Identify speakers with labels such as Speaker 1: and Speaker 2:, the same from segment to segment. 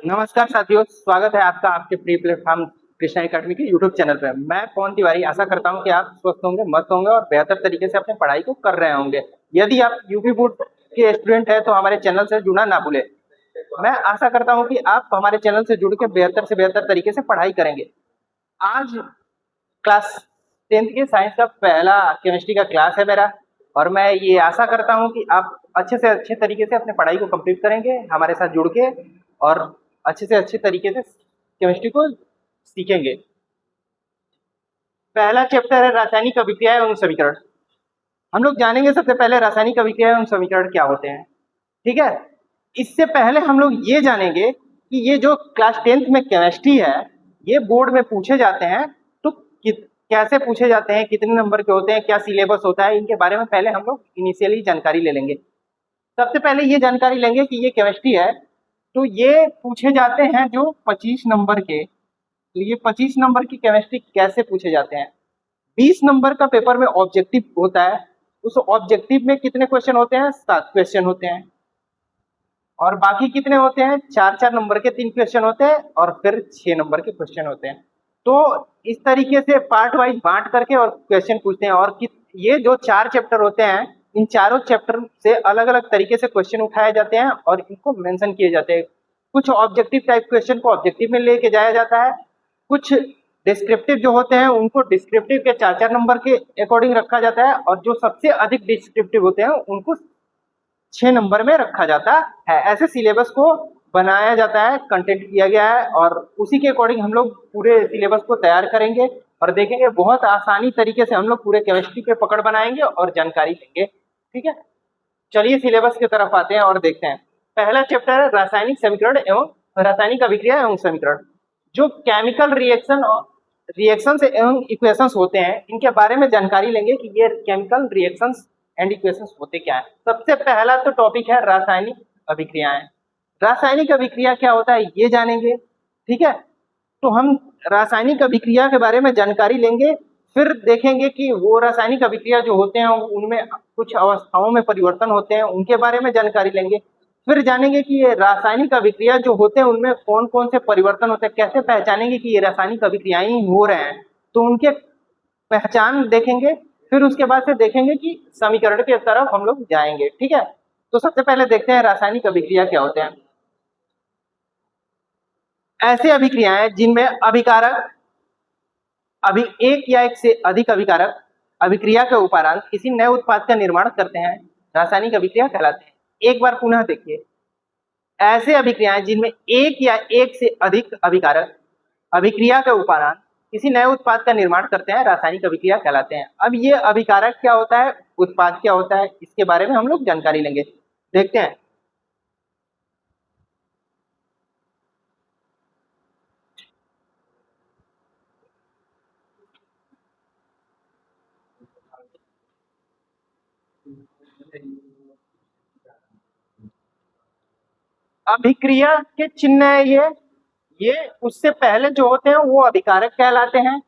Speaker 1: नमस्कार साथियों, स्वागत है आपका आपके प्री प्लेटफॉर्म कृष्णा एकेडमी के यूट्यूब चैनल पे। मैं पवन तिवारी आशा करता हूं कि आप स्वस्थ होंगे, मस्त होंगे और बेहतर तरीके से अपनी पढ़ाई को कर रहे होंगे। यदि आप यूपी बोर्ड के स्टूडेंट हैं तो हमारे चैनल से जुड़ना ना भूलें। मैं आशा करता हूं कि आप हमारे चैनल से जुड़ के बेहतर से बेहतर तरीके से पढ़ाई करेंगे। आज क्लास 10th के साइंस का पहला केमिस्ट्री का क्लास है मेरा, और मैं ये आशा करता हूँ कि आप अच्छे से अच्छे तरीके से अपने पढ़ाई को कंप्लीट करेंगे हमारे साथ जुड़ के, और अच्छे से अच्छे तरीके से केमिस्ट्री को सीखेंगे। पहला चैप्टर है रासायनिक अभिक्रिया एवं समीकरण। हम लोग जानेंगे सबसे पहले रासायनिक अभिक्रिया एवं समीकरण क्या होते हैं। ठीक है, इससे पहले हम लोग ये जानेंगे कि ये जो क्लास 10th में केमिस्ट्री है ये बोर्ड में पूछे जाते हैं तो कैसे पूछे जाते हैं, कितने नंबर के होते हैं, क्या सिलेबस होता है, इनके बारे में पहले हम लोग इनिशियली जानकारी ले लेंगे। सबसे पहले ये जानकारी लेंगे कि ये केमिस्ट्री है तो ये पूछे जाते हैं जो 25 नंबर के। तो ये 25 नंबर की केमिस्ट्री कैसे पूछे जाते हैं। 20 नंबर का पेपर में ऑब्जेक्टिव होता है, उस ऑब्जेक्टिव में कितने क्वेश्चन होते हैं, 7 क्वेश्चन होते हैं। और बाकी कितने होते हैं, 4-4 नंबर के 3 क्वेश्चन होते हैं और फिर 6 नंबर के क्वेश्चन होते हैं। तो इस तरीके से पार्ट वाइज बांट करके और क्वेश्चन पूछते हैं। और ये जो 4 चैप्टर होते हैं इन चारों चैप्टर से अलग अलग तरीके से क्वेश्चन उठाए जाते हैं और इनको मेंशन किए जाते हैं। कुछ ऑब्जेक्टिव टाइप क्वेश्चन को ऑब्जेक्टिव में लेके जाया जाता है, कुछ डिस्क्रिप्टिव जो होते हैं उनको डिस्क्रिप्टिव के 4-4 नंबर के अकॉर्डिंग रखा जाता है, और जो सबसे अधिक डिस्क्रिप्टिव होते हैं उनको 6 नंबर में रखा जाता है। ऐसे सिलेबस को बनाया जाता है, कंटेंट किया गया है, और उसी के अकॉर्डिंग हम लोग पूरे सिलेबस को तैयार करेंगे और देखेंगे बहुत आसानी तरीके से हम लोग पूरे केमिस्ट्री पे पकड़ बनाएंगे और जानकारी देंगे। ठीक है, चलिए सिलेबस की तरफ आते हैं और देखते हैं। पहला चैप्टर है रासायनिक समीकरण एवं रासायनिक अभिक्रिया एवं समीकरण। जो केमिकल रिएक्शंस एवं इक्वेशंस होते हैं इनके बारे में जानकारी लेंगे कि ये केमिकल रिएक्शंस एंड इक्वेशंस होते क्या है। सबसे पहला तो टॉपिक है रासायनिक अभिक्रियाएं। रासायनिक अभिक्रिया क्या होता है ये जानेंगे। ठीक है, तो हम रासायनिक अभिक्रिया के बारे में जानकारी लेंगे, फिर देखेंगे कि वो रासायनिक अभिक्रिया जो होते हैं उनमें कुछ अवस्थाओं में परिवर्तन होते हैं उनके बारे में जानकारी लेंगे। फिर जानेंगे कि ये रासायनिक अभिक्रिया जो होते हैं उनमें कौन कौन से परिवर्तन होते हैं, कैसे पहचानेंगे कि ये रासायनिक अभिक्रियाएं हो रहे हैं, तो उनके पहचान देखेंगे। फिर उसके बाद से देखेंगे कि समीकरण की तरफ हम लोग जाएंगे। ठीक है, तो सबसे पहले देखते हैं रासायनिक अभिक्रिया क्या होते हैं। ऐसे अभिक्रियाएं जिनमें अभिकारक अभी एक या एक से अधिक अभिकारक अभिक्रिया के उपरांत किसी नए उत्पाद का निर्माण करते हैं रासायनिक अभिक्रिया कहलाते हैं। एक बार पुनः देखिए, ऐसे अभिक्रियाएं जिनमें एक या एक से अधिक अभिकारक अभिक्रिया के उपरांत किसी नए उत्पाद का निर्माण करते हैं रासायनिक अभिक्रिया कहलाते हैं। अब ये अभिकारक क्या होता है, उत्पाद क्या होता है, इसके बारे में हम लोग जानकारी लेंगे। देखते हैं। अभिक्रिया के चिन्ह है ये उससे पहले जो होते हैं वो अभिकारक कहलाते हैं।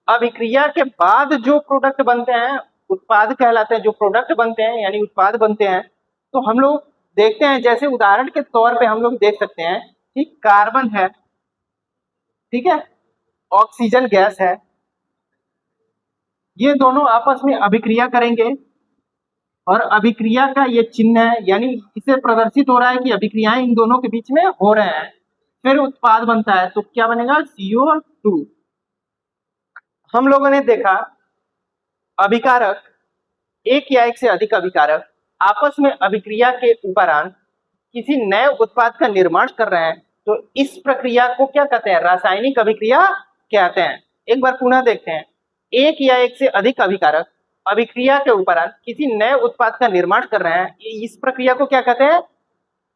Speaker 1: अभिक्रिया के बाद जो प्रोडक्ट बनते हैं उत्पाद कहलाते हैं। जो प्रोडक्ट बनते हैं यानी उत्पाद बनते हैं, तो हम लोग देखते हैं, जैसे उदाहरण के तौर पे हम लोग देख सकते हैं कि कार्बन है, ठीक है, ऑक्सीजन गैस है, ये दोनों आपस में अभिक्रिया करेंगे और अभिक्रिया का ये चिन्ह है, यानी इसे प्रदर्शित हो रहा है कि अभिक्रियाएं इन दोनों के बीच में हो रहे हैं। फिर उत्पाद बनता है तो क्या बनेगा, CO2। हम लोगों ने देखा अभिकारक एक या एक से अधिक अभिकारक आपस में अभिक्रिया के उपरांत किसी नए उत्पाद का निर्माण कर रहे हैं, तो इस प्रक्रिया को क्या कहते हैं, रासायनिक अभिक्रिया कहते हैं। एक बार पुनः देखते हैं, एक या एक से अधिक अभिकारक अभिक्रिया के उपरांत किसी नए उत्पाद का निर्माण कर रहे हैं, इस प्रक्रिया को क्या कहते हैं,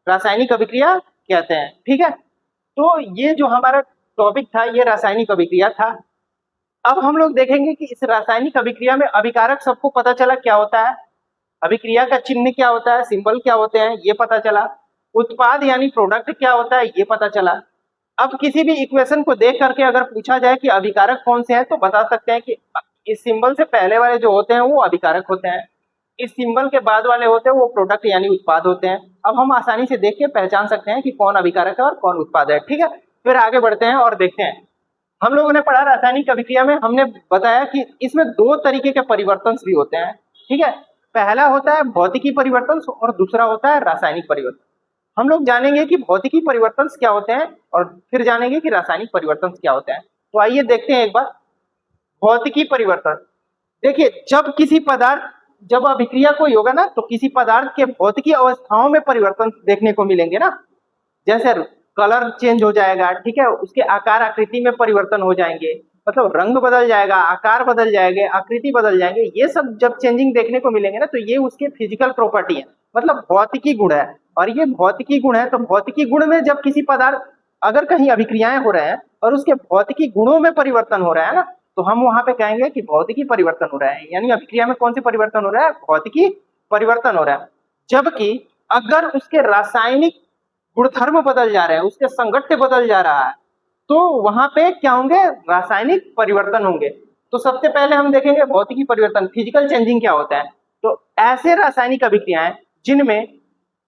Speaker 1: रासायनिक अभिक्रिया कहते हैं। ठीक है, तो ये जो हमारा टॉपिक था ये रासायनिक अभिक्रिया था। अब हम लोग देखेंगे कि इस रासायनिक अभिक्रिया में अभिकारक सबको पता चला क्या होता है, अभिक्रिया का चिन्ह क्या होता है, सिंबल क्या होते हैं ये पता चला, उत्पाद यानी प्रोडक्ट क्या होता है ये पता चला। अब किसी भी इक्वेशन को देख करके अगर पूछा जाए कि अभिकारक कौन से हैं तो बता सकते हैं कि इस सिंबल से पहले वाले जो होते हैं वो अभिकारक होते हैं। इस सिंबल के बाद वाले होते हैं वो प्रोडक्ट यानी उत्पाद होते हैं। अब हम आसानी से देख के पहचान सकते हैं कि कौन अभिकारक है और कौन उत्पाद है। ठीक है, फिर आगे बढ़ते हैं और देखते हैं। हम लोगों ने पढ़ा रासायनिक अभिक्रिया में, हमने बताया कि इसमें दो तरीके के परिवर्तन भी होते हैं। ठीक है, पहला होता है भौतिकी परिवर्तन और दूसरा होता है रासायनिक परिवर्तन। हम लोग जानेंगे कि भौतिकी परिवर्तन क्या होते हैं और फिर जानेंगे कि रासायनिक परिवर्तन क्या होते हैं। तो आइए देखते हैं एक बार भौतिकी परिवर्तन। देखिए, जब अभिक्रिया कोई होगा ना तो किसी पदार्थ के भौतिकी अवस्थाओं में परिवर्तन देखने को मिलेंगे ना, जैसे कलर चेंज हो जाएगा, ठीक है, उसके आकार आकृति में परिवर्तन हो जाएंगे, मतलब रंग बदल जाएगा, आकार बदल जाएंगे, आकृति बदल जाएंगे। ये सब जब चेंजिंग देखने को मिलेंगे ना तो ये उसके फिजिकल प्रॉपर्टी है, मतलब भौतिकी गुण है। और ये भौतिकी गुण है तो भौतिकी गुण में जब किसी पदार्थ अगर कहीं अभिक्रियाएं हो रहे हैं और उसके भौतिकी गुणों में परिवर्तन हो रहा है ना तो हम वहां पे कहेंगे कि भौतिकी परिवर्तन हो रहा है। यानी अभिक्रिया में कौन से परिवर्तन हो रहा है? भौतिकी परिवर्तन हो रहा है। जबकि अगर उसके रासायनिक गुणधर्म बदल जा रहे हैं, उसके संगठन बदल जा रहा है, तो वहां पे क्या होंगे? रासायनिक परिवर्तन होंगे। तो सबसे पहले हम देखेंगे भौतिकी परिवर्तन, फिजिकल चेंजिंग क्या होता है। तो ऐसे रासायनिक अभिक्रियाएं जिनमें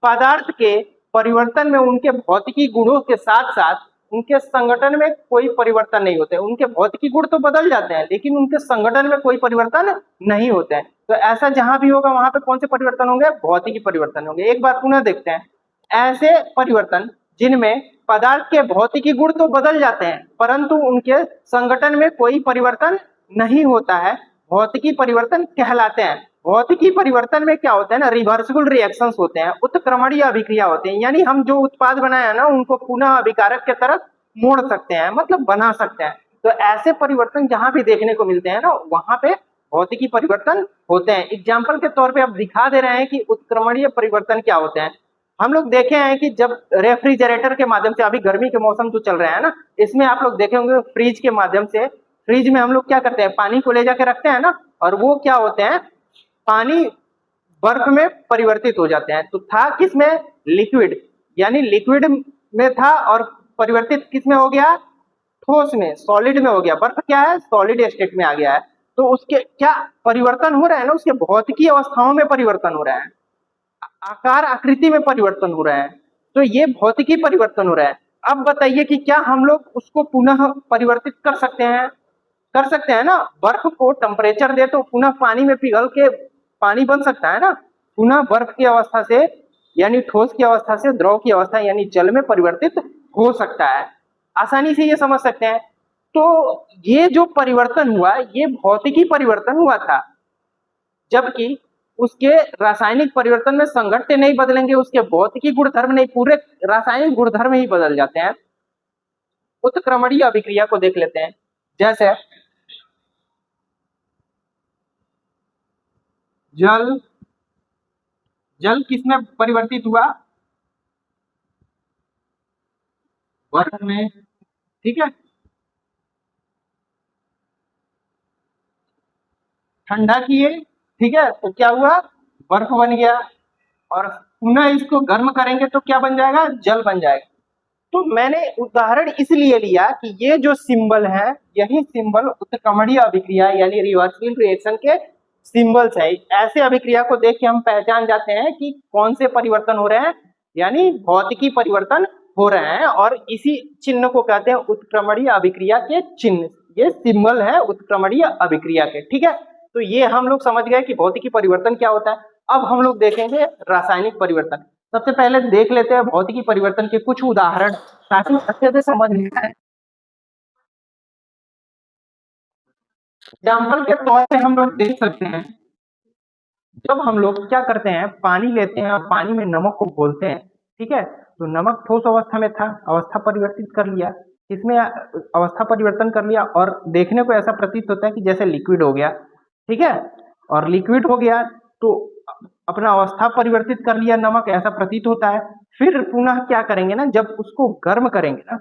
Speaker 1: पदार्थ के परिवर्तन में उनके भौतिकी गुणों के साथ साथ उनके संगठन में कोई परिवर्तन नहीं होते। उनके भौतिकी गुण तो बदल जाते हैं लेकिन उनके संगठन में कोई परिवर्तन नहीं होते हैं। तो ऐसा जहां भी होगा वहां पे कौन से परिवर्तन होंगे? भौतिकी परिवर्तन होंगे। एक बार पुनः देखते हैं, ऐसे परिवर्तन जिनमें पदार्थ के भौतिकी गुण तो बदल जाते हैं परंतु उनके संगठन में कोई परिवर्तन नहीं होता है, भौतिकी परिवर्तन कहलाते हैं। भौतिकी परिवर्तन में क्या होता है ना, रिवर्सिबल रिएक्शंस होते हैं, उत्क्रमणीय अभिक्रिया होते हैं। यानी हम जो उत्पाद बनाया ना उनको पुनः अभिकारक के तरफ मोड़ सकते हैं, मतलब बना सकते हैं। तो ऐसे परिवर्तन जहां भी देखने को मिलते हैं ना वहां पे भौतिकी परिवर्तन होते हैं। एग्जाम्पल के तौर पे अब दिखा दे रहे हैं कि उत्क्रमणीय परिवर्तन क्या होते हैं। हम लोग देखे हैं कि जब रेफ्रिजरेटर के माध्यम से, अभी गर्मी के मौसम तो चल रहा है ना, इसमें आप लोग देखे होंगे फ्रिज के माध्यम से, फ्रिज में हम लोग क्या करते हैं? पानी को ले जाके रखते हैं ना, और वो क्या होते हैं? पानी बर्फ में परिवर्तित हो जाते हैं। तो था किसमें? लिक्विड, यानी लिक्विड में था और परिवर्तित किसमें हो गया? ठोस में, सॉलिड में हो गया। बर्फ क्या है? सॉलिड स्टेट में आ गया है। तो उसके क्या परिवर्तन हो रहा है ना, उसके भौतिकी अवस्थाओं में परिवर्तन हो रहा है, आकार आकृति में परिवर्तन हो रहा है। तो ये भौतिकी परिवर्तन हो रहा है। अब बताइए कि क्या हम लोग उसको पुनः परिवर्तित कर सकते हैं? कर सकते हैं ना। बर्फ को टेम्परेचर दे तो पुनः पानी में पिघल के पानी बन सकता है ना। पुनः बर्फ की अवस्था से यानी ठोस की अवस्था से द्रव की अवस्था यानी जल में परिवर्तित हो सकता है। आसानी से ये समझ सकते हैं। तो ये जो परिवर्तन हुआ ये भौतिकी परिवर्तन हुआ था, जबकि उसके रासायनिक परिवर्तन में संघट्य नहीं बदलेंगे, उसके भौतिकी गुणधर्म नहीं, पूरे रासायनिक गुणधर्म ही बदल जाते हैं। उत्क्रमणीय अभिक्रिया को देख लेते हैं। जैसे जल, जल किसमें परिवर्तित हुआ? बर्फ में। ठीक है, ठंडा किए, ठीक है, तो क्या हुआ? बर्फ बन गया। और पुनः इसको गर्म करेंगे तो क्या बन जाएगा? जल बन जाएगा। तो मैंने उदाहरण इसलिए लिया कि ये जो सिंबल है यही सिंबल उत्क्रमणीय अभिक्रिया यानी रिवर्सिबल रिएक्शन के सिंबल्स है। ऐसे अभिक्रिया को देख के हम पहचान जाते हैं कि कौन से परिवर्तन हो रहे हैं, यानी भौतिकी परिवर्तन हो रहे हैं। और इसी चिन्ह को कहते हैं उत्क्रमणीय अभिक्रिया के चिन्ह। ये सिंबल है उत्क्रमणीय अभिक्रिया के। ठीक है, तो ये हम लोग समझ गए कि भौतिकी परिवर्तन क्या होता है। अब हम लोग देखेंगे रासायनिक परिवर्तन। सबसे पहले देख लेते हैं भौतिकी परिवर्तन के कुछ उदाहरण ताकि अच्छे से समझ में आए। एग्जाम्पल के तौर पे हम लोग देख सकते हैं, जब हम लोग क्या करते हैं, पानी लेते हैं और पानी में नमक को घोलते हैं, ठीक है, तो नमक ठोस अवस्था में था, अवस्था परिवर्तित कर लिया, इसमें अवस्था परिवर्तन कर लिया और देखने को ऐसा प्रतीत होता है कि जैसे लिक्विड हो गया। ठीक है, और लिक्विड हो गया तो अपना अवस्था परिवर्तित कर लिया नमक, ऐसा प्रतीत होता है। फिर पुनः क्या करेंगे ना, जब उसको गर्म करेंगे ना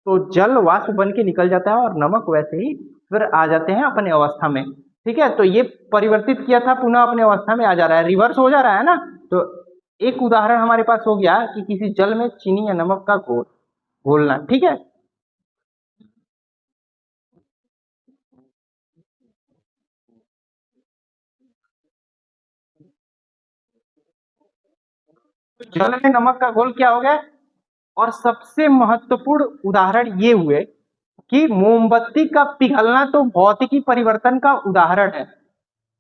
Speaker 1: तो जल वाष्प बन के निकल जाता है और नमक वैसे ही फिर आ जाते हैं अपने अवस्था में। ठीक है, तो ये परिवर्तित किया था पुनः अपने अवस्था में आ जा रहा है, रिवर्स हो जा रहा है ना। तो एक उदाहरण हमारे पास हो गया कि किसी जल में चीनी या नमक का घोलना। ठीक है, तो जल में नमक का घोल क्या हो गया। और सबसे महत्वपूर्ण उदाहरण ये हुए कि मोमबत्ती का पिघलना तो भौतिकी परिवर्तन का उदाहरण है,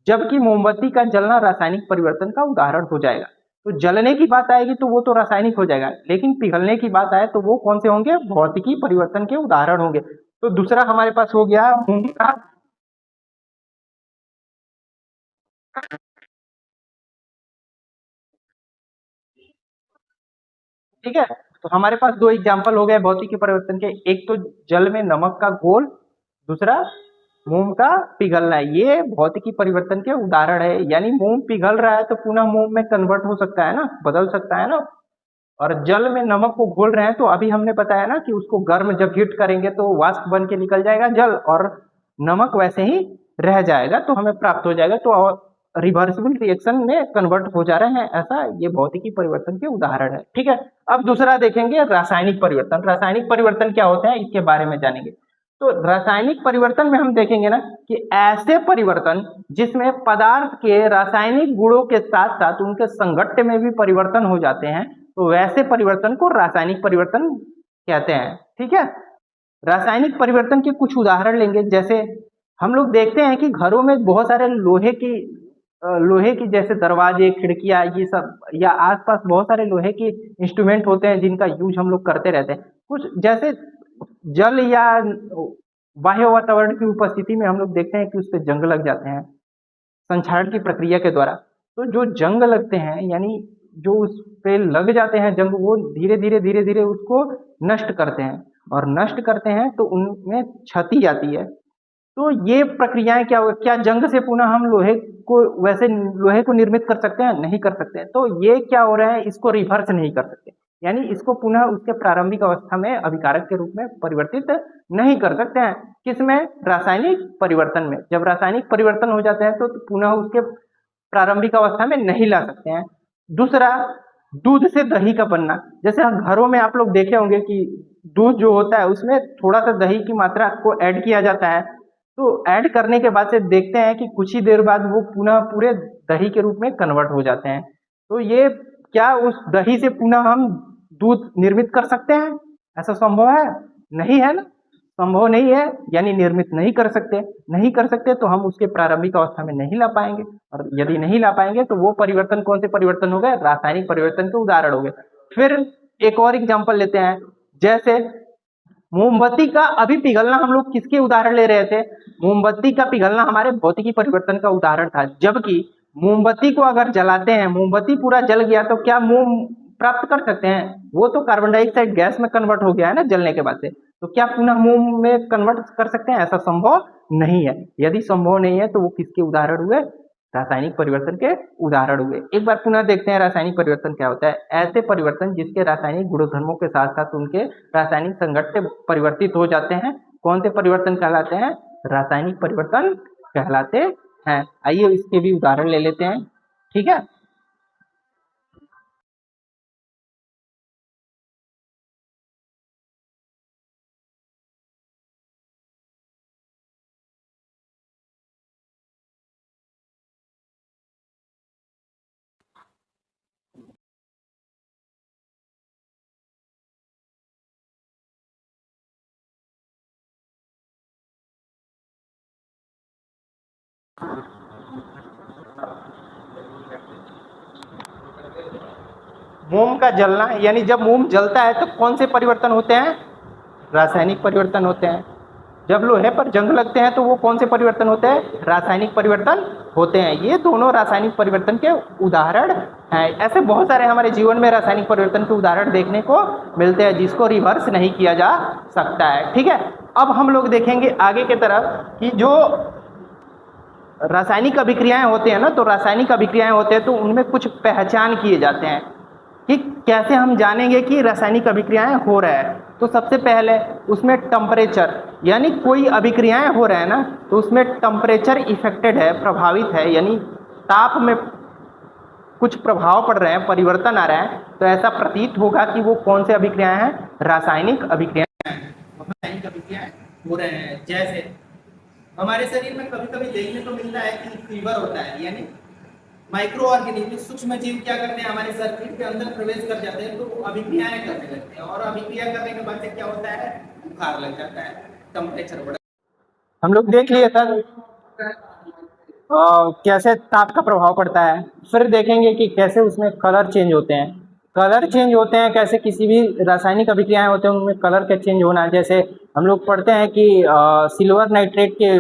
Speaker 1: जबकि मोमबत्ती का जलना रासायनिक परिवर्तन का उदाहरण हो जाएगा। तो जलने की बात आएगी तो वो तो रासायनिक हो जाएगा, लेकिन पिघलने की बात आए तो वो कौन से होंगे, भौतिकी परिवर्तन के उदाहरण होंगे। तो दूसरा हमारे पास हो गया मोम का, ठीक है। तो हमारे पास दो एग्जाम्पल हो गए भौतिकी परिवर्तन के, एक तो जल में नमक का घोल, दूसरा मोम का पिघलना। ये भौतिकी परिवर्तन के उदाहरण है, यानी मोम पिघल रहा है तो पुनः मोम में कन्वर्ट हो सकता है ना, बदल सकता है ना। और जल में नमक को घोल रहे हैं तो अभी हमने बताया ना कि उसको गर्म जब हीट करेंगे तो वाष्प बन के निकल जाएगा जल, और नमक वैसे ही रह जाएगा तो हमें प्राप्त हो जाएगा। तो रिवर्सिबल रिएक्शन में कन्वर्ट हो जा रहे हैं, ऐसा ये भौतिकी परिवर्तन के उदाहरण है, ठीक है। अब दूसरा देखेंगे रासायनिक परिवर्तन। रासायनिक परिवर्तन क्या होता है इसके बारे में जानेंगे। तो रासायनिक परिवर्तन में हम देखेंगे ना कि ऐसे परिवर्तन जिसमें पदार्थ के रासायनिक गुणों के साथ साथ उनके संघट्ट में भी परिवर्तन हो जाते हैं, तो वैसे परिवर्तन को रासायनिक परिवर्तन कहते हैं, ठीक है। रासायनिक परिवर्तन के कुछ उदाहरण लेंगे, जैसे हम लोग देखते हैं कि घरों में बहुत सारे लोहे की जैसे दरवाजे, खिड़कियां, ये सब, या आसपास बहुत सारे लोहे के इंस्ट्रूमेंट होते हैं जिनका यूज हम लोग करते रहते हैं। कुछ जैसे जल या बाह्य वातावरण की उपस्थिति में हम लोग देखते हैं कि उस पर जंग लग जाते हैं संक्षारण की प्रक्रिया के द्वारा। तो जो जंग लगते हैं, यानी जो उस पे लग जाते हैं जंग, वो धीरे धीरे उसको नष्ट करते हैं, और नष्ट करते हैं तो उनमें क्षति आती है। तो ये प्रक्रियाएं क्या जंग से पुनः हम लोहे को निर्मित कर सकते हैं? नहीं कर सकते। तो ये क्या हो रहा है, इसको रिवर्स नहीं कर सकते, यानी इसको पुनः उसके प्रारंभिक अवस्था में अभिकारक के रूप में परिवर्तित नहीं कर सकते हैं। किसमें? रासायनिक परिवर्तन में। जब रासायनिक परिवर्तन हो जाते हैं तो पुनः उसके प्रारंभिक अवस्था में नहीं ला सकते हैं। दूसरा, दूध से दही का बनना। जैसे हम घरों में आप लोग देखे होंगे कि दूध जो होता है उसमें थोड़ा सा दही की मात्रा को ऐड किया जाता है, तो ऐड करने के बाद से देखते हैं कि कुछ ही देर बाद वो पुनः पूरे दही के रूप में कन्वर्ट हो जाते हैं। तो ये क्या उस दही से पुनः हम दूध निर्मित कर सकते हैं? ऐसा संभव है? नहीं है ना, संभव नहीं है, यानी निर्मित नहीं कर सकते। नहीं कर सकते तो हम उसके प्रारंभिक अवस्था में नहीं ला पाएंगे, और यदि नहीं ला पाएंगे तो वो परिवर्तन कौन से परिवर्तन हो गए? रासायनिक परिवर्तन के उदाहरण हो गए। फिर एक और एग्जाम्पल लेते हैं, जैसे मोमबत्ती का अभी पिघलना। हम लोग किसके उदाहरण ले रहे थे? मोमबत्ती का पिघलना हमारे भौतिकी परिवर्तन का उदाहरण था, जबकि मोमबत्ती को अगर जलाते हैं, मोमबत्ती पूरा जल गया तो क्या मोम प्राप्त कर सकते हैं? वो तो कार्बन डाइऑक्साइड गैस में कन्वर्ट हो गया है ना जलने के बाद से। तो क्या पुनः मोम में कन्वर्ट कर सकते हैं? ऐसा संभव नहीं है। यदि संभव नहीं है तो वो किसके उदाहरण हुए? रासायनिक परिवर्तन के उदाहरण हुए। एक बार पुनः देखते हैं रासायनिक परिवर्तन क्या होता है। ऐसे परिवर्तन जिसके रासायनिक गुणधर्मों के साथ साथ उनके रासायनिक संघट्ट परिवर्तित हो जाते हैं, कौन से परिवर्तन कहलाते हैं? रासायनिक परिवर्तन कहलाते हैं। आइए इसके भी उदाहरण ले लेते हैं, ठीक है। मोम का जलना, यानी जब मोम जलता है तो कौन से परिवर्तन होते हैं? रासायनिक परिवर्तन होते हैं। जब लोहे पर जंग लगते हैं तो वो कौन से परिवर्तन होते हैं? रासायनिक परिवर्तन होते हैं। ये दोनों रासायनिक परिवर्तन के उदाहरण हैं। ऐसे बहुत सारे हमारे जीवन में रासायनिक परिवर्तन के उदाहरण देखने को मिलते हैं जिसको रिवर्स नहीं किया जा सकता है, ठीक है। अब हम लोग देखेंगे आगे की तरफ कि जो रासायनिक अभिक्रियाएं होते हैं ना, तो रासायनिक अभिक्रियाएं होते हैं तो उनमें कुछ पहचान किए जाते हैं कि कैसे हम जानेंगे कि रासायनिक अभिक्रियाएं हो रहा है। तो सबसे पहले उसमें टेम्परेचर, यानी कोई अभिक्रियाएं हो रहा है ना तो उसमें टेम्परेचर इफेक्टेड है, प्रभावित है, यानी ताप में कुछ प्रभाव पड़ रहे हैं, परिवर्तन आ रहा है, तो ऐसा प्रतीत होगा कि वो कौन से अभिक्रियाएं हैं? रासायनिक अभिक्रियाएं। रासायनिक अभिक्रियाएं हो रहे हैं। जैसे हमारे शरीर में कभी कभी देखने को मिलता है कि फीवर होता है, यानी माइक्रो ऑर्गेनिज्म सूक्ष्म जीव क्या करते हैं, हमारे सर्किट के अंदर प्रवेश कर जाते हैं, तो अभिक्रियाएं करने लगते हैं, और अभिक्रिया करने के बाद से क्या होता है, बुखार लग जाता है, टेम्परेचर बढ़, हम लोग देख लिए था कैसे ताप का प्रभाव पड़ता है। फिर देखेंगे कि कैसे उसमें कलर चेंज होते हैं, कलर चेंज होते हैं कैसे, किसी भी रासायनिक अभिक्रियाएं होते हैं उनमें कलर का चेंज होना। जैसे हम लोग पढ़ते हैं कि सिल्वर नाइट्रेट के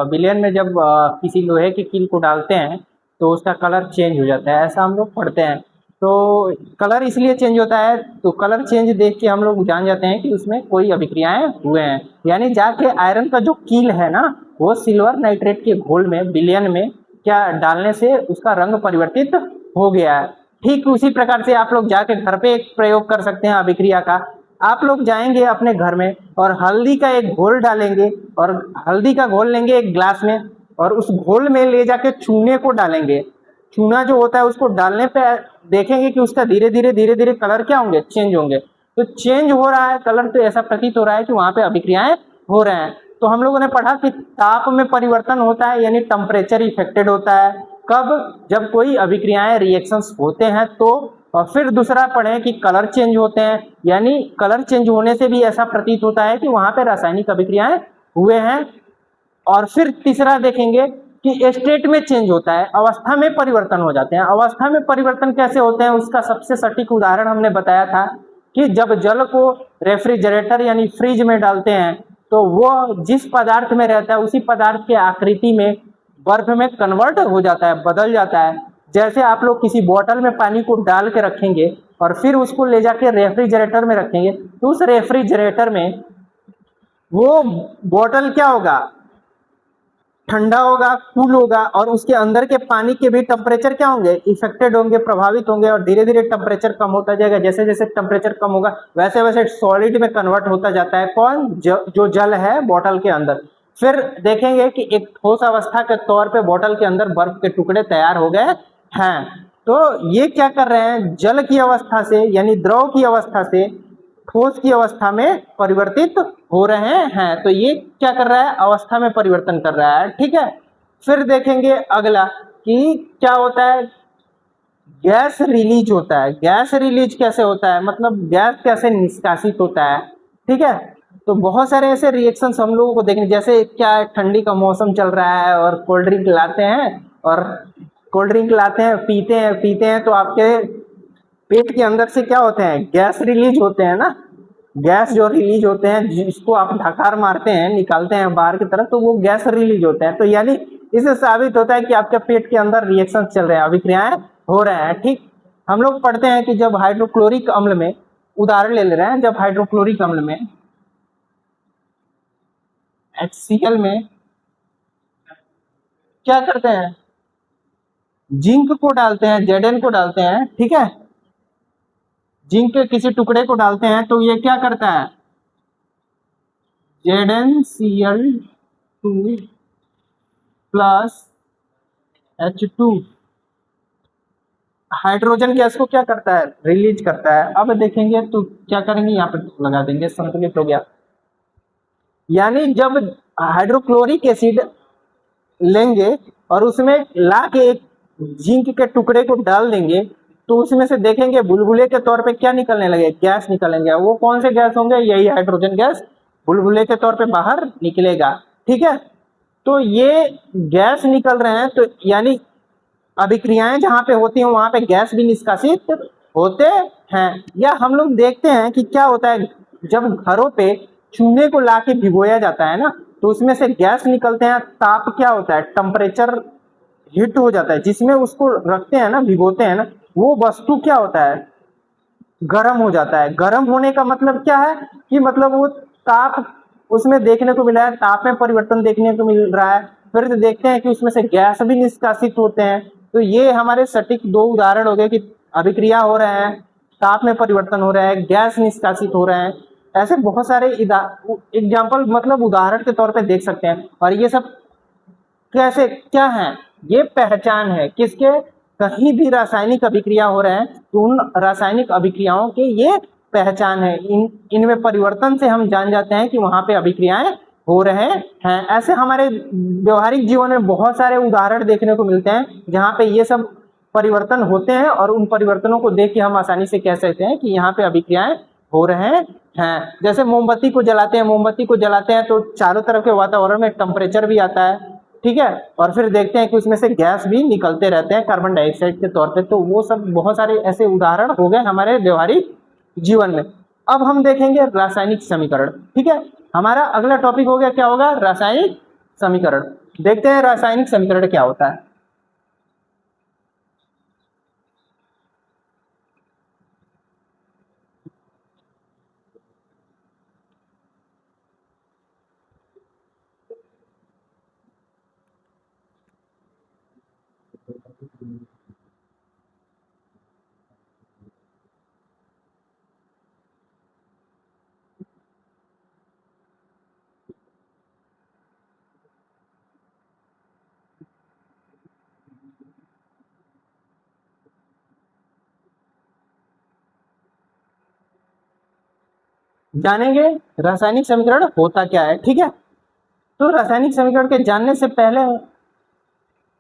Speaker 1: विलयन में जब किसी लोहे की कील को डालते हैं तो उसका कलर चेंज हो जाता है, ऐसा हम लोग पढ़ते हैं। तो कलर इसलिए चेंज होता है, तो कलर चेंज देख के हम लोग जान जाते हैं कि उसमें कोई अभिक्रियाएं हुए हैं। यानी जाके आयरन का जो कील है ना, वो सिल्वर नाइट्रेट के घोल में विलयन में क्या डालने से उसका रंग परिवर्तित हो गया है। ठीक उसी प्रकार से आप लोग जाके घर पे एक प्रयोग कर सकते हैं अभिक्रिया का। आप लोग जाएंगे अपने घर में और हल्दी का एक घोल डालेंगे, और हल्दी का घोल लेंगे एक ग्लास में, और उस घोल में ले जाके चूने को डालेंगे। चूना जो होता है उसको डालने पे देखेंगे कि उसका धीरे धीरे कलर क्या होंगे, चेंज होंगे। तो चेंज हो रहा है कलर, तो ऐसा प्रतीत हो रहा है कि वहां पे अभिक्रियाएं हो रहे हैं। तो हम लोगों ने पढ़ा कि ताप में परिवर्तन होता है, यानी टेम्परेचर इफेक्टेड होता है कब, जब कोई अभिक्रियाएं रिएक्शंस होते हैं तो। और फिर दूसरा पढ़े कि कलर चेंज होते हैं, यानी कलर चेंज होने से भी ऐसा प्रतीत होता है कि वहां पे रासायनिक अभिक्रियाएं हुए हैं। और फिर तीसरा देखेंगे कि स्टेट में चेंज होता है, अवस्था में परिवर्तन हो जाते हैं। अवस्था में परिवर्तन कैसे होते हैं, उसका सबसे सटीक उदाहरण हमने बताया था कि जब जल को रेफ्रिजरेटर यानी फ्रिज में डालते हैं तो वो जिस पदार्थ में रहता है उसी पदार्थ के आकृति में बर्फ में कन्वर्ट हो जाता है, बदल जाता है। जैसे आप लोग किसी बोतल में पानी को डाल के रखेंगे और फिर उसको ले जाके रेफ्रिजरेटर में रखेंगे, तो उस रेफ्रिजरेटर में वो बोतल क्या होगा, ठंडा होगा, कूल होगा, और उसके अंदर के पानी के भी टेम्परेचर क्या होंगे, इफेक्टेड होंगे, प्रभावित होंगे, और धीरे धीरे टेम्परेचर कम होता जाएगा। जैसे जैसे टेम्परेचर कम होगा वैसे वैसे सॉलिड में कन्वर्ट होता जाता है। कौन, जो जल है बोतल के अंदर। फिर देखेंगे कि एक ठोस अवस्था के तौर पे बोतल के अंदर बर्फ के टुकड़े तैयार हो गए हैं। तो ये क्या कर रहे हैं, जल की अवस्था से यानी द्रव की अवस्था से ठोस की अवस्था में परिवर्तित हो रहे हैं। तो ये क्या कर रहा है, अवस्था में परिवर्तन कर रहा है, ठीक है। फिर देखेंगे अगला कि क्या होता है, गैस रिलीज होता है। गैस रिलीज कैसे होता है, मतलब गैस कैसे निष्कासित होता है, ठीक है। तो बहुत सारे ऐसे रिएक्शंस हम लोगों को देखने, जैसे क्या है, ठंडी का मौसम चल रहा है और कोल्ड ड्रिंक लाते हैं, और कोल्ड ड्रिंक लाते हैं, पीते हैं तो आपके पेट के अंदर से क्या होते हैं, गैस रिलीज होते हैं ना। गैस जो रिलीज होते हैं, जिसको आप ढकार मारते हैं, निकालते हैं बाहर की तरफ, तो वो गैस रिलीज होते हैं। तो यानी इससे साबित होता है कि आपके पेट के अंदर रिएक्शन चल रहे हैं, अभिक्रियाएं हो रहे हैं, ठीक। हम लोग पढ़ते हैं कि जब हाइड्रोक्लोरिक अम्ल में, उदाहरण ले रहे हैं, जब हाइड्रोक्लोरिक अम्ल में HCl में क्या करते हैं, जिंक को डालते हैं, Zn को डालते हैं, ठीक है। जिंक के किसी टुकड़े को डालते हैं तो ये क्या करता है, ZnCl2 plus H2 hydrogen gas को क्या करता है, रिलीज करता है। अब देखेंगे तो क्या करेंगे, यहाँ पे लगा देंगे, संतुलित हो गया। यानी जब हाइड्रोक्लोरिक एसिड लेंगे और उसमें ला के एक जिंक के टुकड़े को डाल देंगे, तो उसमें से देखेंगे बुलबुले के तौर पे क्या निकलने लगे, गैस निकलेंगे। वो कौन से गैस होंगे, यही हाइड्रोजन गैस बुलबुले के तौर पे बाहर निकलेगा, ठीक है। तो ये गैस निकल रहे हैं, तो यानी अभिक्रियाएं जहां पे होती हैं वहां पे गैस भी निष्कासित होते हैं। या हम लोग देखते हैं कि क्या होता है, जब घरों पे चूने को ला के भिगोया जाता है ना, तो उसमें से गैस निकलते हैं, ताप क्या होता है, टेम्परेचर हीट हो जाता है, जिसमें उसको रखते हैं ना, भिगोते हैं ना, वो वस्तु क्या होता है, गर्म हो जाता है। गर्म होने का मतलब क्या है कि मतलब वो ताप उसमें देखने को मिला है, ताप में परिवर्तन देखने को मिल रहा है। फिर देखते हैं कि उसमें से गैस भी निष्कासित होते हैं। तो ये हमारे सटीक दो उदाहरण हो गए कि अभिक्रिया हो रहे हैं, ताप में परिवर्तन हो रहा है, गैस निष्कासित हो रहे हैं। ऐसे बहुत सारे एग्जाम्पल मतलब उदाहरण के तौर पे देख सकते हैं। और ये सब कैसे क्या है, ये पहचान है किसके, कहीं भी रासायनिक अभिक्रिया हो रहे हैं तो उन रासायनिक अभिक्रियाओं के ये पहचान है। इनमें परिवर्तन से हम जान जाते हैं कि वहां पे अभिक्रियाएं हो रहे हैं। ऐसे हमारे व्यवहारिक जीवन में बहुत सारे उदाहरण देखने को मिलते हैं जहाँ पे ये सब परिवर्तन होते हैं और उन परिवर्तनों को देख के हम आसानी से कह सकते हैं कि यहाँ पे अभिक्रियाएं हो रहे हैं। जैसे मोमबत्ती को जलाते हैं, मोमबत्ती को जलाते हैं तो चारों तरफ के वातावरण में टेम्परेचर भी आता है, ठीक है, और फिर देखते हैं कि उसमें से गैस भी निकलते रहते हैं कार्बन डाइऑक्साइड के तौर पे। तो वो सब बहुत सारे ऐसे उदाहरण हो गए हमारे व्यवहारिक जीवन में। अब हम देखेंगे रासायनिक समीकरण, ठीक है। हमारा अगला टॉपिक हो गया, क्या होगा, रासायनिक समीकरण। देखते हैं रासायनिक समीकरण क्या होता है। जानेंगे रासायनिक समीकरण होता क्या है, ठीक है। तो रासायनिक समीकरण के जानने से पहले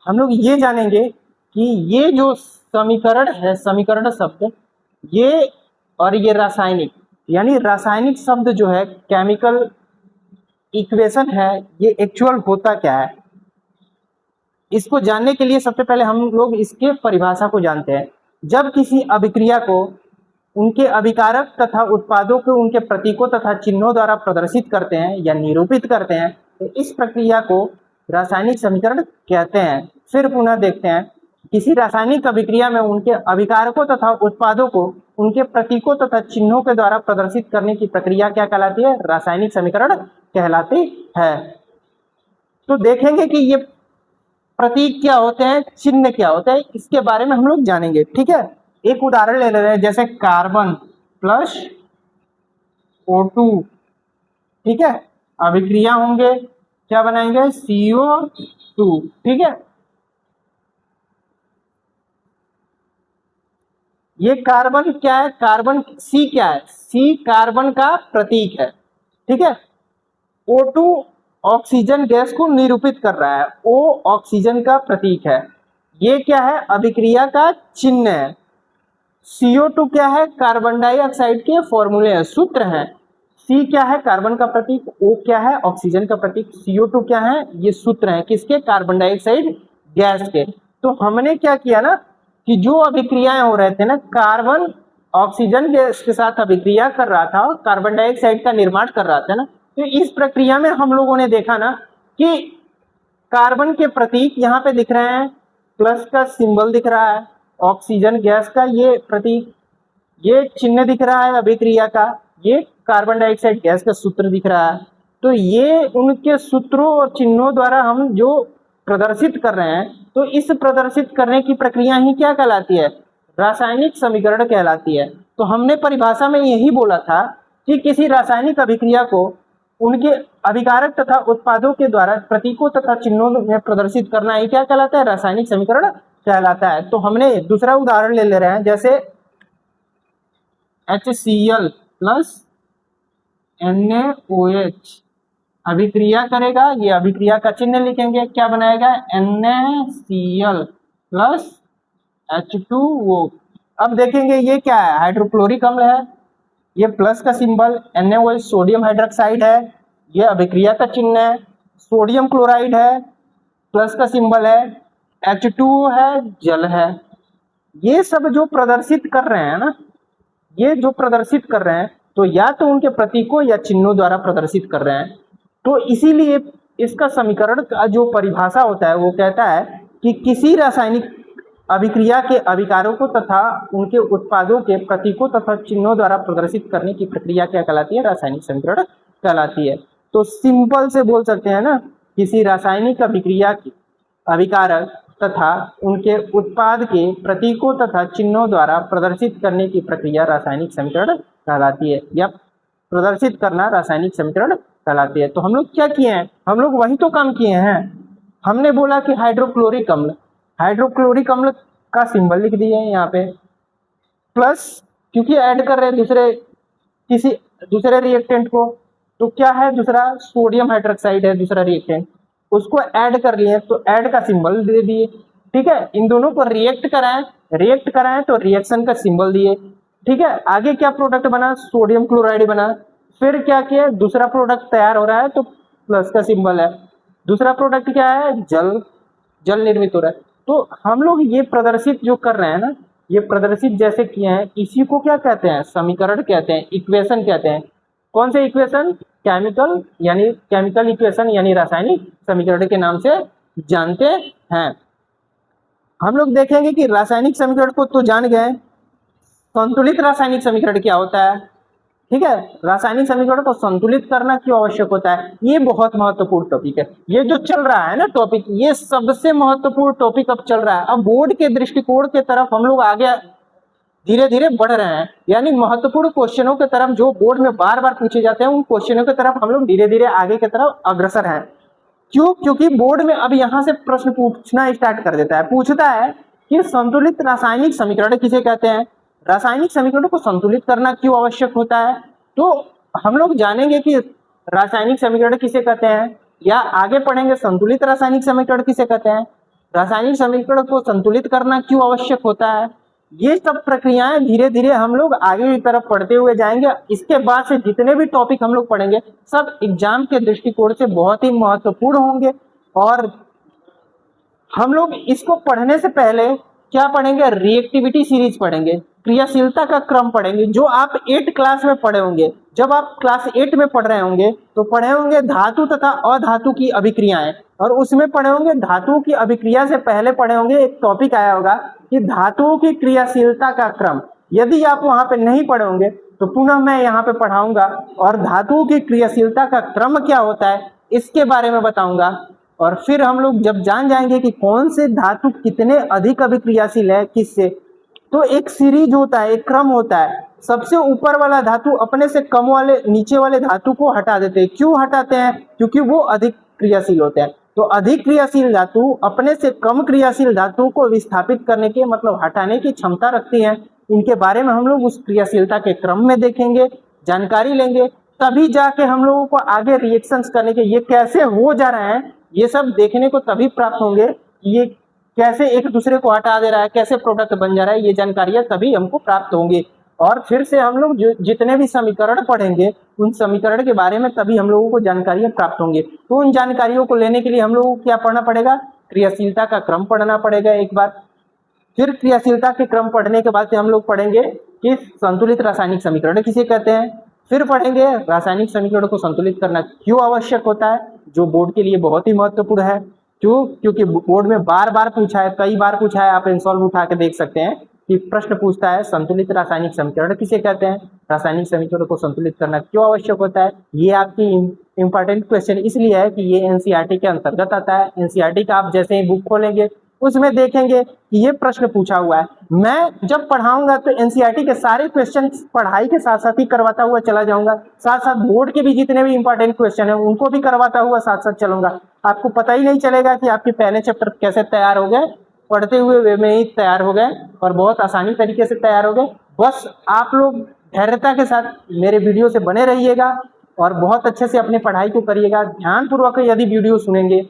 Speaker 1: हम लोग ये जानेंगे कि ये जो समीकरण है, समीकरण शब्द, ये और ये रासायनिक, यानी रासायनिक शब्द जो है, केमिकल इक्वेशन है, ये एक्चुअल होता क्या है। इसको जानने के लिए सबसे पहले हम लोग इसके परिभाषा को जानते हैं। जब किसी अभिक्रिया को उनके अभिकारक तथा उत्पादों को उनके प्रतीकों तथा चिन्हों द्वारा प्रदर्शित करते हैं या निरूपित करते हैं, तो इस प्रक्रिया को रासायनिक समीकरण कहते हैं। फिर पुनः देखते हैं, किसी रासायनिक अभिक्रिया में उनके अभिकारकों तथा उत्पादों को उनके प्रतीकों तथा चिन्हों के द्वारा प्रदर्शित करने की प्रक्रिया क्या कहलाती है, रासायनिक समीकरण कहलाती है। तो देखेंगे कि ये प्रतीक क्या होते हैं, चिन्ह क्या होते हैं, इसके बारे में हम लोग जानेंगे, ठीक है। एक उदाहरण ले रहे हैं, जैसे कार्बन प्लस O2, ठीक है, अभिक्रिया होंगे, क्या बनाएंगे, CO2, ठीक है। ये कार्बन क्या है, कार्बन C क्या है, C कार्बन का प्रतीक है, ठीक है। O2 ऑक्सीजन गैस को निरूपित कर रहा है, O ऑक्सीजन का प्रतीक है। ये क्या है, अभिक्रिया का चिन्ह है। CO2 क्या है, कार्बन डाइऑक्साइड के फॉर्मूले हैं, सूत्र हैं। C क्या है, कार्बन का प्रतीक, O क्या है, ऑक्सीजन का प्रतीक, CO2 क्या है, ये सूत्र हैं किसके, कार्बन डाइऑक्साइड गैस के। तो हमने क्या किया ना, कि जो अभिक्रियाएं हो रहे थे ना, कार्बन ऑक्सीजन गैस के साथ अभिक्रिया कर रहा था और कार्बन डाइऑक्साइड का निर्माण कर रहा था ना, तो इस प्रक्रिया में हम लोगों ने देखा ना कि कार्बन के प्रतीक यहाँ पे दिख रहे हैं, प्लस का सिंबल दिख रहा है, ऑक्सीजन गैस का ये प्रतीक, ये चिन्ह दिख रहा है अभिक्रिया का, ये कार्बन डाइऑक्साइड गैस का सूत्र दिख रहा है। तो ये उनके सूत्रों और चिन्हों द्वारा हम जो प्रदर्शित कर रहे हैं, तो इस प्रदर्शित करने की प्रक्रिया ही क्या कहलाती है, रासायनिक समीकरण कहलाती है। तो हमने परिभाषा में यही बोला था कि किसी रासायनिक अभिक्रिया को उनके अभिकारक तथा उत्पादों के द्वारा प्रतीकों तथा चिन्हों में प्रदर्शित करना ही क्या कहलाता है, रासायनिक समीकरण कहलाता है। तो हमने दूसरा उदाहरण ले रहे हैं, जैसे HCl प्लस NaOH अभिक्रिया करेगा, ये अभिक्रिया का चिन्ह लिखेंगे, क्या बनाएगा, NaCl प्लस H2O। अब देखेंगे ये क्या है, हाइड्रोक्लोरिक अम्ल है, ये प्लस का सिंबल, NaOH सोडियम हाइड्रोक्साइड है, ये अभिक्रिया का चिन्ह है, सोडियम क्लोराइड है, प्लस का सिंबल है, H2O है, जल है। ये सब जो प्रदर्शित कर रहे हैं ना, ये जो प्रदर्शित कर रहे हैं, तो या तो उनके प्रतीकों या चिन्हों द्वारा प्रदर्शित कर रहे हैं। तो इसीलिए इसका समीकरण का जो परिभाषा होता है वो कहता है कि किसी रासायनिक अभिक्रिया के अभिकारकों तथा उनके उत्पादों के प्रतीकों तथा चिन्हों द्वारा प्रदर्शित करने की प्रक्रिया क्या कहलाती है, रासायनिक समीकरण कहलाती है। तो सिंपल से बोल सकते हैं ना, किसी रासायनिक अभिक्रिया की अभिकारक तथा उनके उत्पाद के प्रतीकों तथा चिन्हों द्वारा प्रदर्शित करने की प्रक्रिया रासायनिक समीकरण कहलाती है, या प्रदर्शित करना रासायनिक समीकरण कहलाती है। तो हम लोग क्या किए हैं, हम लोग वही तो काम किए हैं। हमने बोला कि हाइड्रोक्लोरिक अम्ल, हाइड्रोक्लोरिक अम्ल का सिंबल लिख दिए यहाँ पे, प्लस क्योंकि ऐड कर रहे हैं किसी दूसरे रिएक्टेंट को, तो क्या है, दूसरा सोडियम हाइड्रोक्साइड है दूसरा रिएक्टेंट, उसको ऐड कर लिए तो ऐड का सिंबल दे दिए। ठीक है, इन दोनों को रिएक्ट कराएं तो रिएक्शन का सिंबल दिए, ठीक है। आगे क्या प्रोडक्ट बना, सोडियम क्लोराइड बना। फिर क्या किया, दूसरा प्रोडक्ट तैयार हो रहा है तो प्लस का सिंबल है। दूसरा प्रोडक्ट क्या है, जल निर्मित हो रहा है। तो हम लोग ये प्रदर्शित जो कर रहे हैं ना, ये प्रदर्शित जैसे किए हैं, इसी को क्या कहते हैं, समीकरण कहते हैं, इक्वेशन कहते हैं। कौन से इक्वेशन, केमिकल इक्वेशन यानी रासायनिक समीकरण के नाम से जानते हैं। हम लोग देखेंगे कि रासायनिक समीकरण को तो जान गए, संतुलित रासायनिक समीकरण क्या होता है, ठीक है। रासायनिक समीकरण को संतुलित करना क्यों आवश्यक होता है, ये बहुत महत्वपूर्ण टॉपिक है। ये जो चल रहा है ना टॉपिक, ये सबसे महत्वपूर्ण टॉपिक अब चल रहा है। अब बोर्ड के दृष्टिकोण के तरफ हम लोग आगे धीरे धीरे बढ़ रहे हैं, यानी महत्वपूर्ण क्वेश्चनों की तरफ जो बोर्ड में बार बार पूछे जाते हैं, उन क्वेश्चनों की तरफ हम लोग धीरे धीरे आगे की तरफ अग्रसर हैं। क्यों, क्योंकि बोर्ड में अब यहाँ से प्रश्न पूछना स्टार्ट कर देता है, पूछता है कि संतुलित रासायनिक समीकरण किसे कहते हैं, रासायनिक समीकरण को संतुलित करना क्यों आवश्यक होता है। तो हम लोग जानेंगे कि रासायनिक समीकरण किसे कहते हैं, या आगे पढ़ेंगे संतुलित रासायनिक समीकरण किसे कहते हैं, रासायनिक समीकरण को संतुलित करना क्यों आवश्यक होता है। ये सब प्रक्रियाएं धीरे धीरे हम लोग आगे की तरफ पढ़ते हुए जाएंगे। इसके बाद से जितने भी टॉपिक हम लोग पढ़ेंगे सब एग्जाम के दृष्टिकोण से बहुत ही महत्वपूर्ण होंगे। और हम लोग इसको पढ़ने से पहले क्या पढ़ेंगे, रिएक्टिविटी सीरीज पढ़ेंगे, क्रियाशीलता का क्रम पढ़ेंगे, जो आप 8 क्लास में पढ़े होंगे। जब आप क्लास 8 में पढ़ रहे होंगे तो पढ़े होंगे धातु तथा अधातु की अभिक्रियाएं, और उसमें पढ़े होंगे धातुओं की अभिक्रिया से पहले पढ़े होंगे एक टॉपिक आया होगा कि धातुओं की क्रियाशीलता का क्रम। यदि आप वहां पे नहीं पढ़े होंगे तो पुनः मैं यहाँ पे पढ़ाऊंगा और धातुओं की क्रियाशीलता का क्रम क्या होता है इसके बारे में बताऊंगा। और फिर हम लोग जब जान जाएंगे कि कौन से धातु कितने अधिक अभिक्रियाशील है किससे, तो एक सीरीज होता है, एक क्रम होता है। सबसे ऊपर वाला धातु अपने से कम वाले नीचे वाले धातु को हटा देते हैं। क्यों हटाते हैं, क्योंकि वो अधिक क्रियाशील होते हैं। तो अधिक क्रियाशील धातु अपने से कम क्रियाशील धातु को विस्थापित करने के मतलब हटाने की क्षमता रखती हैं। इनके बारे में हम लोग उस क्रियाशीलता के क्रम में देखेंगे, जानकारी लेंगे, तभी जाके हम लोगों को आगे रिएक्शंस करने के ये कैसे हो जा रहे हैं ये सब देखने को तभी प्राप्त होंगे। ये कैसे एक दूसरे को हटा दे रहा है, कैसे प्रोडक्ट बन जा रहा है, ये जानकारियां तभी हमको प्राप्त होंगी। और फिर से हम लोग जितने भी समीकरण पढ़ेंगे उन समीकरण के बारे में तभी हम लोगों को जानकारियां प्राप्त होंगी। तो उन जानकारियों को लेने के लिए हम लोगों को क्या पढ़ना पड़ेगा, क्रियाशीलता का क्रम पढ़ना पड़ेगा एक बार। फिर क्रियाशीलता के क्रम पढ़ने के बाद से हम लोग पढ़ेंगे कि संतुलित रासायनिक समीकरण किसे कहते हैं। फिर पढ़ेंगे रासायनिक समीकरण को संतुलित करना क्यों आवश्यक होता है, जो बोर्ड के लिए बहुत ही महत्वपूर्ण है। क्यों, क्योंकि बोर्ड में बार बार पूछा है, कई बार पूछा है। आप एनसॉल्व उठा के देख सकते हैं कि प्रश्न पूछता है संतुलित रासायनिक समीकरण किसे कहते हैं, रासायनिक समीकरण को संतुलित करना क्यों आवश्यक होता है। ये आपकी इंपॉर्टेंट क्वेश्चन इसलिए है कि ये एनसीईआरटी के अंतर्गत आता है। एनसीईआरटी का आप जैसे ही बुक खोलेंगे उसमें देखेंगे कि ये प्रश्न पूछा हुआ है। मैं जब पढ़ाऊंगा तो एनसीईआरटी के सारे क्वेश्चन पढ़ाई के साथ साथ ही करवाता हुआ चला जाऊंगा, साथ साथ बोर्ड के भी जितने भी इंपॉर्टेंट क्वेश्चन है उनको भी करवाता हुआ साथ साथ चलूंगा। आपको पता ही नहीं चलेगा कि आपके पहले चैप्टर कैसे तैयार हो गए, पढ़ते हुए वे में ही तैयार हो गए और बहुत आसानी तरीके से तैयार हो गए। बस आप लोग धैर्यता के साथ मेरे वीडियो से बने रहिएगा और बहुत अच्छे से अपनी पढ़ाई को करिएगा। ध्यानपूर्वक यदि वीडियो सुनेंगे,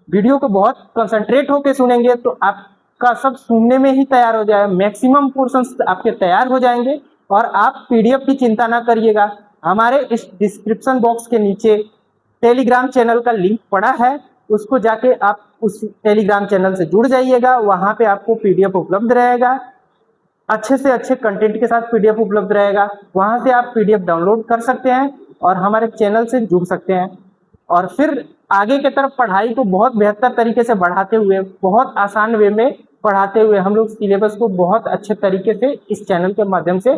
Speaker 1: वीडियो को बहुत कंसंट्रेट होकर सुनेंगे तो आपका सब सुनने में ही तैयार हो जाए, मैक्सिमम पोर्शंस आपके तैयार हो जाएंगे। और आप पीडीएफ की चिंता ना करिएगा, हमारे इस डिस्क्रिप्शन बॉक्स के नीचे टेलीग्राम चैनल का लिंक पड़ा है, उसको जाके आप उस टेलीग्राम चैनल से जुड़ जाइएगा। वहां पे आपको पीडीएफ उपलब्ध रहेगा, अच्छे से अच्छे कंटेंट के साथ पीडीएफ उपलब्ध रहेगा। वहां से आप पीडीएफ डाउनलोड कर सकते हैं और हमारे चैनल से जुड़ सकते हैं। और फिर आगे की तरफ पढ़ाई को बहुत बेहतर तरीके से बढ़ाते हुए, बहुत आसान वे में पढ़ाते हुए हम लोग सिलेबस को बहुत अच्छे तरीके से इस चैनल के माध्यम से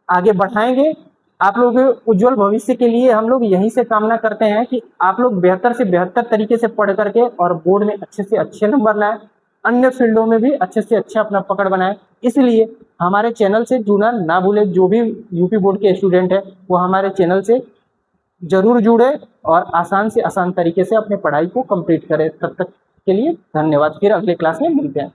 Speaker 1: आगे बढ़ाएंगे। आप लोगों के उज्जवल भविष्य के लिए हम लोग यहीं से कामना करते हैं कि आप लोग बेहतर से बेहतर तरीके से पढ़ करके और बोर्ड में अच्छे से अच्छे नंबर लाएं, अन्य फील्डों में भी अच्छे से अच्छा अपना पकड़ बनाएं। इसलिए हमारे चैनल से जुड़ना ना भूलें। जो भी यूपी बोर्ड के स्टूडेंट है वो हमारे चैनल से जरूर जुड़े और आसान से आसान तरीके से अपने पढ़ाई को कंप्लीट करें। तब तक के लिए धन्यवाद। फिर अगले क्लास में मिलते हैं।